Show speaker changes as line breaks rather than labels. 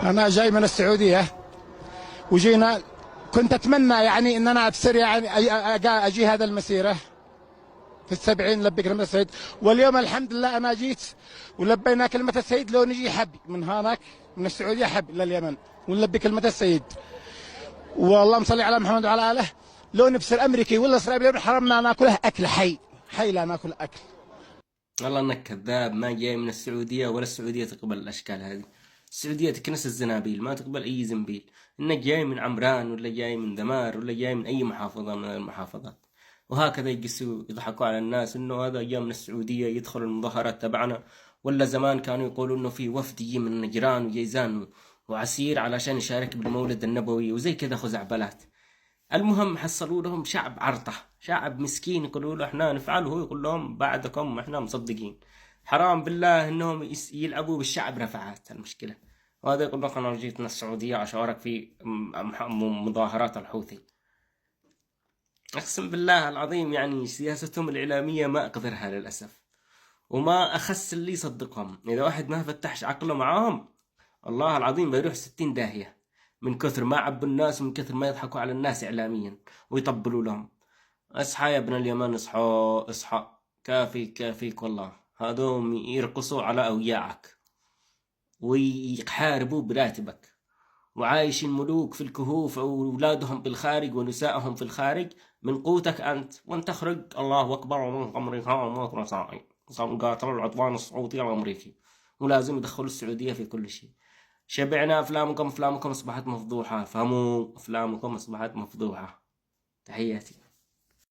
أنا جاي من السعودية وجينا. كنت أتمنى يعني إن أنا تصير يعني أجي هذا المسيرة في السبعين لبي كلمة السيد، واليوم الحمد لله أنا جيت ولبينا كلمة السيد. لو نجي حب من هناك من السعودية حب لليمن ونلبي كلمة السيد، واللهم صل على محمد وعلى آله. لو نبصر أمريكي ولا إسرائيلي حرمنا ناكله أكل حي حي، لا ناكل أكل.
والله انك كذاب، ما جاي من السعودية ولا السعودية تقبل الاشكال هذه. السعودية تكنس الزنابيل، ما تقبل اي زنبيل. انك جاي من عمران ولا جاي من دمار ولا جاي من اي محافظة من المحافظات، وهكذا يقسوا يضحكوا على الناس انه هذا جاي من السعودية يدخل المظاهرات تبعنا. ولا زمان كانوا يقولوا انه في وفد يجي من نجران وجيزان وعسير علشان يشارك بالمولد النبوي وزي كذا خزعبلات. المهم حصلوا لهم شعب عرطة، شعب مسكين، يقولوا له احنا نفعله، هو يقول لهم بعدكم احنا مصدقين. حرام بالله انهم يلعبوا بالشعب رفعات المشكلة. وهذا يقول لك انا جيت من السعودية اشارك في مظاهرات الحوثي. اقسم بالله العظيم يعني سياستهم الاعلامية ما اقدرها للاسف، وما اخس اللي يصدقهم. اذا واحد ما فتحش عقله معاهم الله العظيم بيروح 60 داهية، من كثر ما عبوا الناس ومن كثر ما يضحكوا على الناس إعلاميا ويطبلوا لهم. اصحى يا ابن اليمن، اصحى اصحى، كافيك والله. هذوم يرقصوا على أوياعك ويحاربوا براتبك، وعايشين ملوك في الكهوف وأولادهم بالخارج ونسائهم في الخارج من قوتك أنت. وأنت تخرج الله أكبر من أمريكا ومصر صاعي قاتل العدوان السعودي الأمريكي، ولازم يدخلوا السعودية في كل شيء. شبعنا أفلامكم أصبحت مفضوحة، فهموا أفلامكم أصبحت مفضوحة. تحياتي.